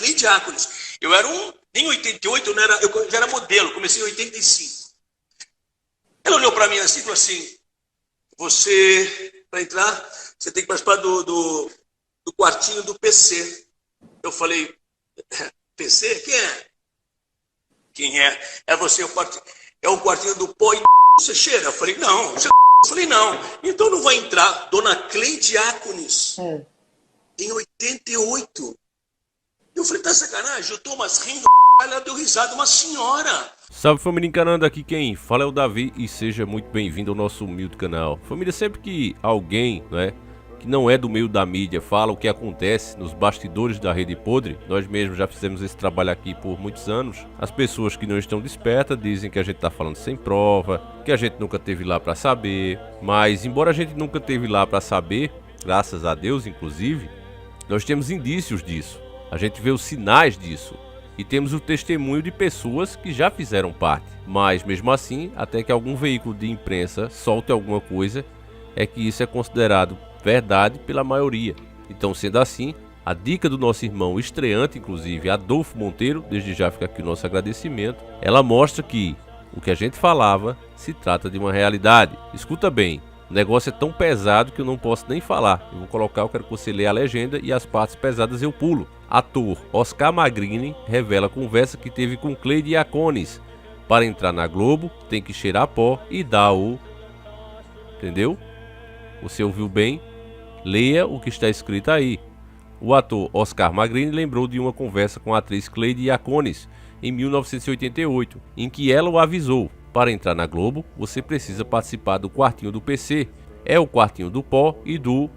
Diáconis. Eu era em 88 eu já era modelo, comecei em 85. Ela olhou para mim assim e falou assim, você, para entrar, você tem que participar do quartinho do PC. Eu falei, PC? Quem é? Quem é? É você, é o quartinho do pó e você cheira? Eu falei, não. Eu falei, não. Então não vai entrar. Dona Cleide Diáconis, em 88. Eu falei, tá sacanagem? Eu tô mais rindo, ela deu risada, uma senhora. Salve família, encanando aqui quem fala é o Davi e seja muito bem-vindo ao nosso humilde canal. Família, sempre que alguém, que não é do meio da mídia fala o que acontece nos bastidores da rede podre, nós mesmos já fizemos esse trabalho aqui por muitos anos, as pessoas que não estão despertas dizem que a gente tá falando sem prova, que a gente nunca teve lá pra saber, mas embora a gente nunca teve lá pra saber, graças a Deus inclusive, nós temos indícios disso, a gente vê os sinais disso. E temos o testemunho de pessoas que já fizeram parte. Mas mesmo assim, até que algum veículo de imprensa solte alguma coisa, é que isso é considerado verdade pela maioria. Então, sendo assim, a dica do nosso irmão estreante, inclusive Adolfo Monteiro, desde já fica aqui o nosso agradecimento, ela mostra que o que a gente falava se trata de uma realidade. Escuta bem, o negócio é tão pesado que eu não posso nem falar. Eu vou colocar, eu quero que você leia a legenda e as partes pesadas eu pulo. Ator Oscar Magrini revela conversa que teve com Cleide Diáconis. Para entrar na Globo, tem que cheirar pó e dar o... Entendeu? Você ouviu bem? Leia o que está escrito aí. O ator Oscar Magrini lembrou de uma conversa com a atriz Cleide Diáconis em 1988, em que ela o avisou. Para entrar na Globo, você precisa participar do quartinho do PC. É o quartinho do pó e do...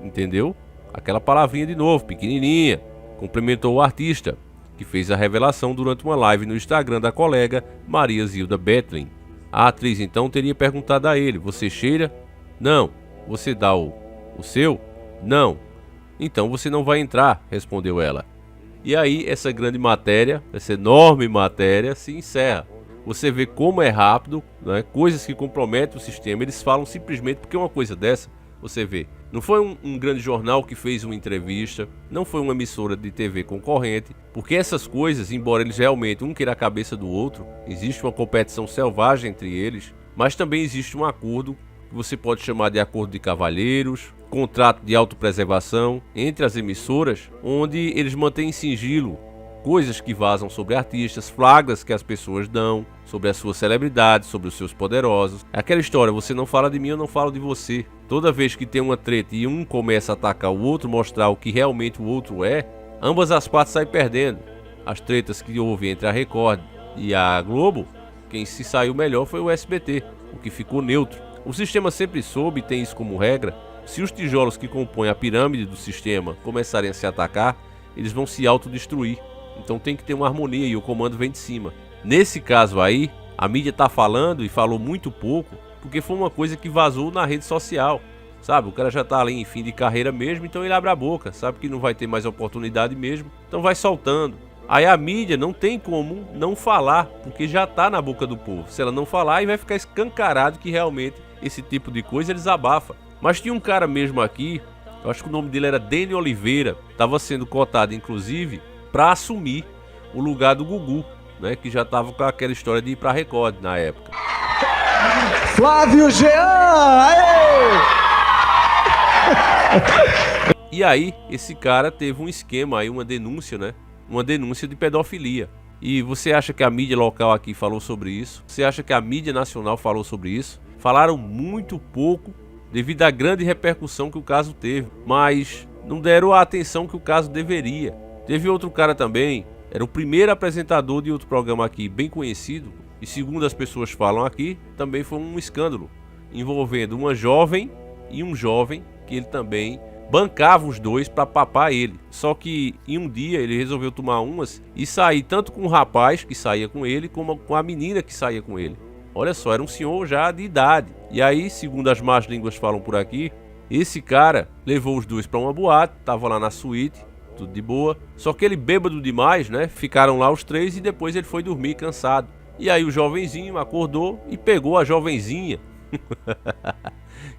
Entendeu? Aquela palavrinha de novo, pequenininha. Complementou o artista, que fez a revelação durante uma live no Instagram da colega Maria Zilda Bethlen. A atriz então teria perguntado a ele, você cheira? Não. Você dá o seu? Não. Então você não vai entrar, respondeu ela. E aí essa grande matéria, essa enorme matéria se encerra. Você vê como é rápido, coisas que comprometem o sistema, eles falam simplesmente porque uma coisa dessa, você vê. Não foi um grande jornal que fez uma entrevista, não foi uma emissora de TV concorrente, porque essas coisas, embora eles realmente um queira a cabeça do outro, existe uma competição selvagem entre eles, mas também existe um acordo, que você pode chamar de acordo de cavalheiros, contrato de autopreservação entre as emissoras, onde eles mantêm em sigilo coisas que vazam sobre artistas, flagras que as pessoas dão, sobre as suas celebridades, sobre os seus poderosos. É aquela história, você não fala de mim, eu não falo de você. Toda vez que tem uma treta e um começa a atacar o outro, mostrar o que realmente o outro é, ambas as partes saem perdendo. As tretas que houve entre a Record e a Globo, quem se saiu melhor foi o SBT, o que ficou neutro. O sistema sempre soube e tem isso como regra, se os tijolos que compõem a pirâmide do sistema começarem a se atacar, eles vão se autodestruir. Então tem que ter uma harmonia e o comando vem de cima. Nesse caso aí, a mídia tá falando e falou muito pouco, porque foi uma coisa que vazou na rede social, sabe? O cara já tá ali em fim de carreira mesmo, então ele abre a boca, sabe que não vai ter mais oportunidade mesmo, então vai soltando. Aí a mídia não tem como não falar, porque já tá na boca do povo. Se ela não falar, aí vai ficar escancarado que realmente esse tipo de coisa eles abafam. Mas tinha um cara mesmo aqui, eu acho que o nome dele era Deni Oliveira, tava sendo cotado inclusive para assumir o lugar do Gugu, que já tava com aquela história de ir pra Record na época. Flávio Jean! Aê! E aí, esse cara teve um esquema aí, uma denúncia, uma denúncia de pedofilia. E você acha que a mídia local aqui falou sobre isso? Você acha que a mídia nacional falou sobre isso? Falaram muito pouco devido à grande repercussão que o caso teve, mas não deram a atenção que o caso deveria. Teve outro cara também, era o primeiro apresentador de outro programa aqui bem conhecido, e segundo as pessoas falam aqui, também foi um escândalo, envolvendo uma jovem e um jovem, que ele também bancava os dois para papar ele. Só que em um dia ele resolveu tomar umas e sair tanto com o rapaz que saía com ele, como com a menina que saía com ele. Olha só, era um senhor já de idade. E aí, segundo as más línguas falam por aqui, esse cara levou os dois para uma boate, tava lá na suíte, tudo de boa, só que ele bêbado demais, ficaram lá os três e depois ele foi dormir cansado. E aí o jovenzinho acordou e pegou a jovenzinha.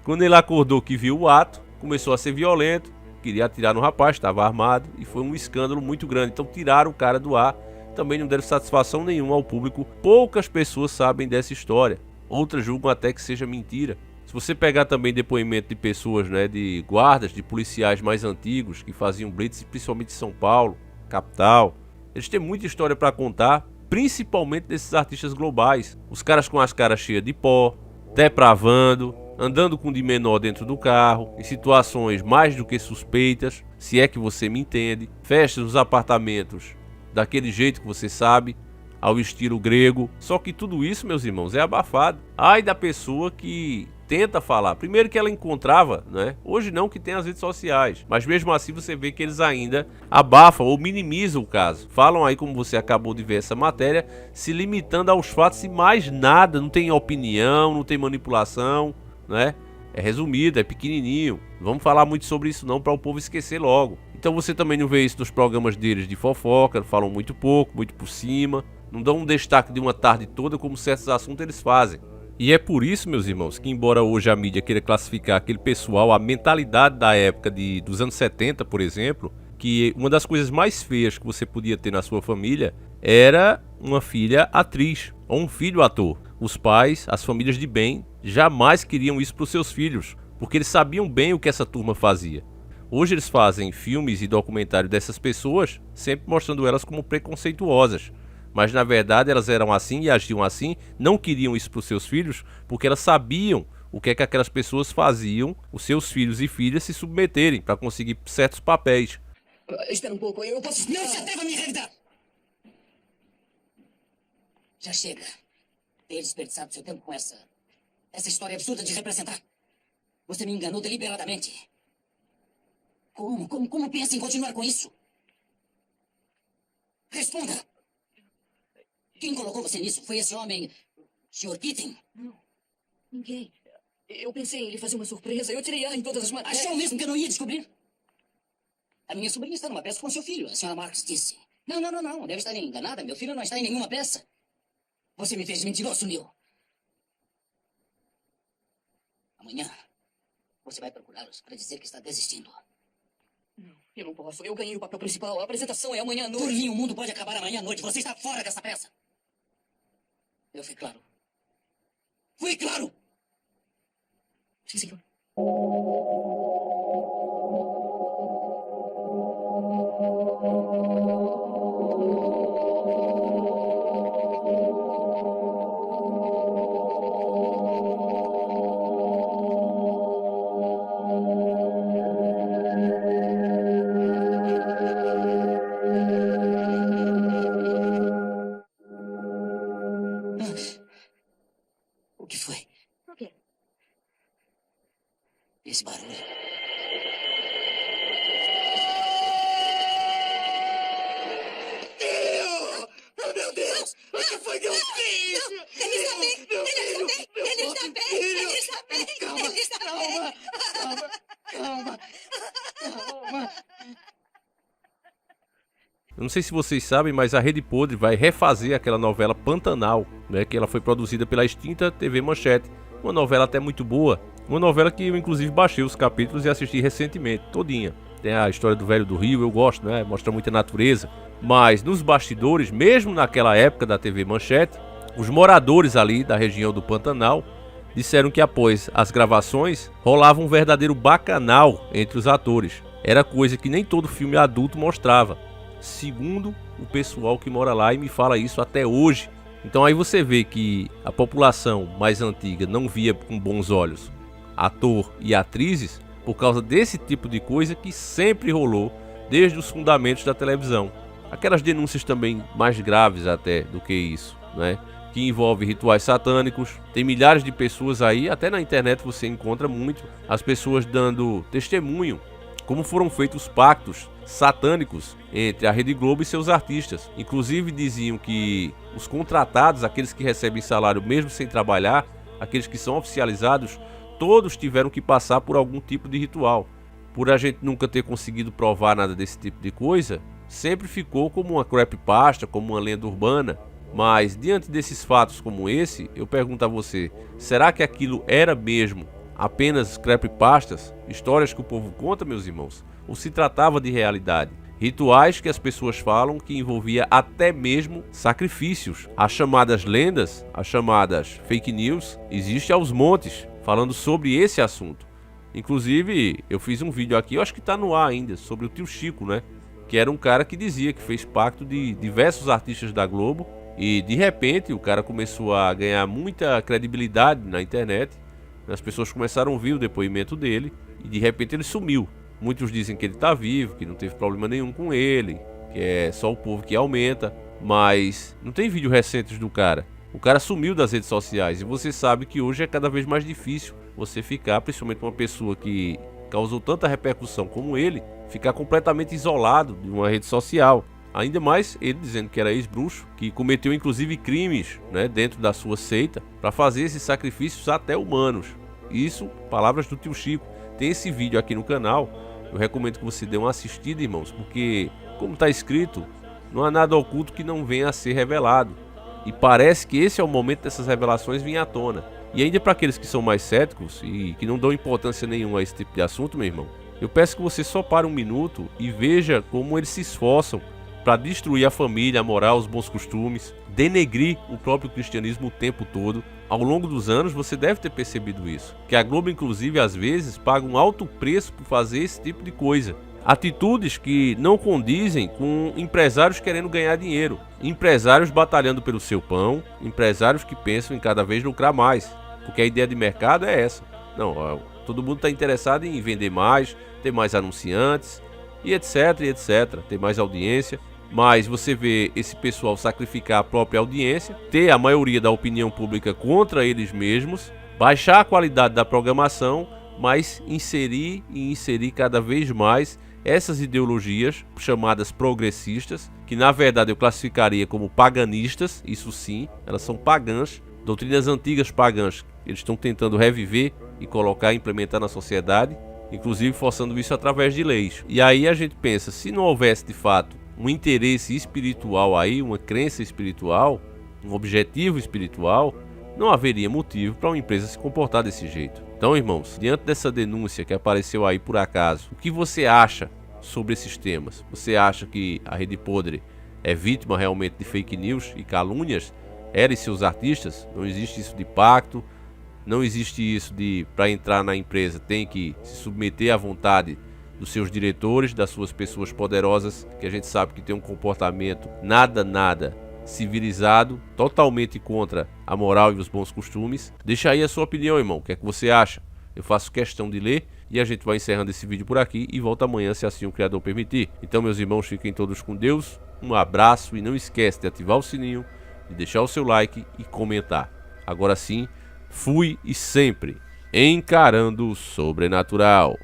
Quando ele acordou que viu o ato, começou a ser violento, queria atirar no rapaz, estava armado e foi um escândalo muito grande. Então tiraram o cara do ar, também não deram satisfação nenhuma ao público. Poucas pessoas sabem dessa história, outras julgam até que seja mentira. Se você pegar também depoimento de pessoas, né, de guardas, de policiais mais antigos que faziam blitz, principalmente em São Paulo, capital, eles têm muita história para contar, principalmente desses artistas globais. Os caras com as caras cheias de pó, depravando, andando com de menor dentro do carro, em situações mais do que suspeitas, se é que você me entende, festas nos apartamentos daquele jeito que você sabe, ao estilo grego. Só que tudo isso, meus irmãos, é abafado. Ai da pessoa que tenta falar. Primeiro que ela encontrava, né? Hoje não, que tem as redes sociais. Mas mesmo assim você vê que eles ainda abafam ou minimizam o caso. Falam aí, como você acabou de ver essa matéria, se limitando aos fatos e mais nada. Não tem opinião, não tem manipulação, né? É resumido, é pequenininho. Não vamos falar muito sobre isso não, para o povo esquecer logo. Então você também não vê isso nos programas deles de fofoca. Falam muito pouco, muito por cima. Não dão um destaque de uma tarde toda como certos assuntos eles fazem. E é por isso, meus irmãos, que embora hoje a mídia queira classificar aquele pessoal, a mentalidade da época dos anos 70, por exemplo, que uma das coisas mais feias que você podia ter na sua família era uma filha atriz ou um filho ator. Os pais, as famílias de bem, jamais queriam isso para os seus filhos, porque eles sabiam bem o que essa turma fazia. Hoje eles fazem filmes e documentários dessas pessoas, sempre mostrando elas como preconceituosas. Mas na verdade elas eram assim e agiam assim, não queriam isso para os seus filhos, porque elas sabiam o que é que aquelas pessoas faziam os seus filhos e filhas se submeterem para conseguir certos papéis. Espera um pouco, eu posso... Não se atreva a me revidar! Já chega. Ter desperdiçado seu tempo com essa história absurda de representar. Você me enganou deliberadamente. Como pensa em continuar com isso? Responda! Quem colocou você nisso? Foi esse homem, Sr. Keating? Não, ninguém. Eu pensei em lhe fazer uma surpresa. Eu tirei ela em todas as matérias. Achou mesmo que eu não ia descobrir? A minha sobrinha está numa peça com seu filho, a senhora Marks disse. Não. Deve estar enganada. Meu filho não está em nenhuma peça. Você me fez mentiroso, Neil. Amanhã, você vai procurá-los para dizer que está desistindo. Não, eu não posso. Eu ganhei o papel principal. A apresentação é amanhã à noite. Por mim, o mundo pode acabar amanhã à noite. Você está fora dessa peça. Eu fui claro. Fui claro! Sim, senhor. O que foi? O quê? Esse barulho. Oh, meu Deus! O que foi que eu fiz? Ele está bem! Ele está bem! Ele está bem! Ele está bem! Calma! Eu não sei se vocês sabem, mas a Rede Podre vai refazer aquela novela Pantanal, né, que ela foi produzida pela extinta TV Manchete. Uma novela até muito boa, uma novela que eu inclusive baixei os capítulos e assisti recentemente, todinha. Tem a história do Velho do Rio, eu gosto, né, mostra muita natureza. Mas nos bastidores, mesmo naquela época da TV Manchete, os moradores ali da região do Pantanal disseram que após as gravações rolava um verdadeiro bacanal entre os atores. Era coisa que nem todo filme adulto mostrava, segundo o pessoal que mora lá e me fala isso até hoje. Então aí você vê que a população mais antiga não via com bons olhos ator e atrizes por causa desse tipo de coisa que sempre rolou desde os fundamentos da televisão. Aquelas denúncias também mais graves até do que isso, né? Que envolve rituais satânicos. Tem milhares de pessoas aí, até na internet você encontra muito as pessoas dando testemunho como foram feitos os pactos satânicos entre a Rede Globo e seus artistas. Inclusive diziam que os contratados, aqueles que recebem salário mesmo sem trabalhar, aqueles que são oficializados, todos tiveram que passar por algum tipo de ritual. Por a gente nunca ter conseguido provar nada desse tipo de coisa, sempre ficou como uma creepypasta, como uma lenda urbana. Mas diante desses fatos como esse, eu pergunto a você, será que aquilo era mesmo apenas creepypastas, histórias que o povo conta, meus irmãos? ou se tratava de realidade. Rituais que as pessoas falam que envolvia até mesmo sacrifícios. As chamadas lendas, as chamadas fake news, existem aos montes falando sobre esse assunto. Inclusive, eu fiz um vídeo aqui, eu acho que está no ar ainda, sobre o tio Chico, né? Que era um cara que dizia que fez pacto de diversos artistas da Globo e de repente o cara começou a ganhar muita credibilidade na internet. As pessoas começaram a ouvir o depoimento dele e de repente ele sumiu. Muitos dizem que ele está vivo, que não teve problema nenhum com ele, que é só o povo que aumenta, mas não tem vídeo recentes do cara. O cara sumiu das redes sociais e você sabe que hoje é cada vez mais difícil você ficar, principalmente uma pessoa que causou tanta repercussão como ele, ficar completamente isolado de uma rede social. Ainda mais ele dizendo que era ex-bruxo, que cometeu inclusive crimes, né, dentro da sua seita para fazer esses sacrifícios até humanos. Isso, palavras do tio Chico. Tem esse vídeo aqui no canal, eu recomendo que você dê uma assistida, irmãos, porque, como está escrito, não há nada oculto que não venha a ser revelado. E parece que esse é o momento dessas revelações virem à tona. E ainda para aqueles que são mais céticos e que não dão importância nenhuma a esse tipo de assunto, meu irmão, eu peço que você só pare um minuto e veja como eles se esforçam para destruir a família, a moral, os bons costumes, denegrir o próprio cristianismo o tempo todo. Ao longo dos anos você deve ter percebido isso, que a Globo inclusive às vezes paga um alto preço por fazer esse tipo de coisa. Atitudes que não condizem com empresários querendo ganhar dinheiro, empresários batalhando pelo seu pão, empresários que pensam em cada vez lucrar mais, porque a ideia de mercado é essa. Não, todo mundo está interessado em vender mais, ter mais anunciantes e etc, ter mais audiência. Mas você vê esse pessoal sacrificar a própria audiência, ter a maioria da opinião pública contra eles mesmos, baixar a qualidade da programação, mas inserir cada vez mais essas ideologias chamadas progressistas, que na verdade eu classificaria como paganistas. Isso sim, elas são pagãs, doutrinas antigas pagãs, eles estão tentando reviver e colocar e implementar na sociedade, inclusive forçando isso através de leis. E aí a gente pensa, se não houvesse de fato um interesse espiritual aí, uma crença espiritual, um objetivo espiritual, não haveria motivo para uma empresa se comportar desse jeito. Então, irmãos, diante dessa denúncia que apareceu aí por acaso, o que você acha sobre esses temas? Você acha que a Rede Podre é vítima realmente de fake news e calúnias? Ela e seus artistas? Não existe isso de pacto, não existe isso de, para entrar na empresa, tem que se submeter à vontade dos seus diretores, das suas pessoas poderosas, que a gente sabe que tem um comportamento nada civilizado, totalmente contra a moral e os bons costumes. Deixa aí a sua opinião, irmão, o que é que você acha? Eu faço questão de ler e a gente vai encerrando esse vídeo por aqui e volta amanhã, se assim o Criador permitir. Então, meus irmãos, fiquem todos com Deus, um abraço e não esquece de ativar o sininho, de deixar o seu like e comentar. Agora sim, fui e sempre encarando o sobrenatural.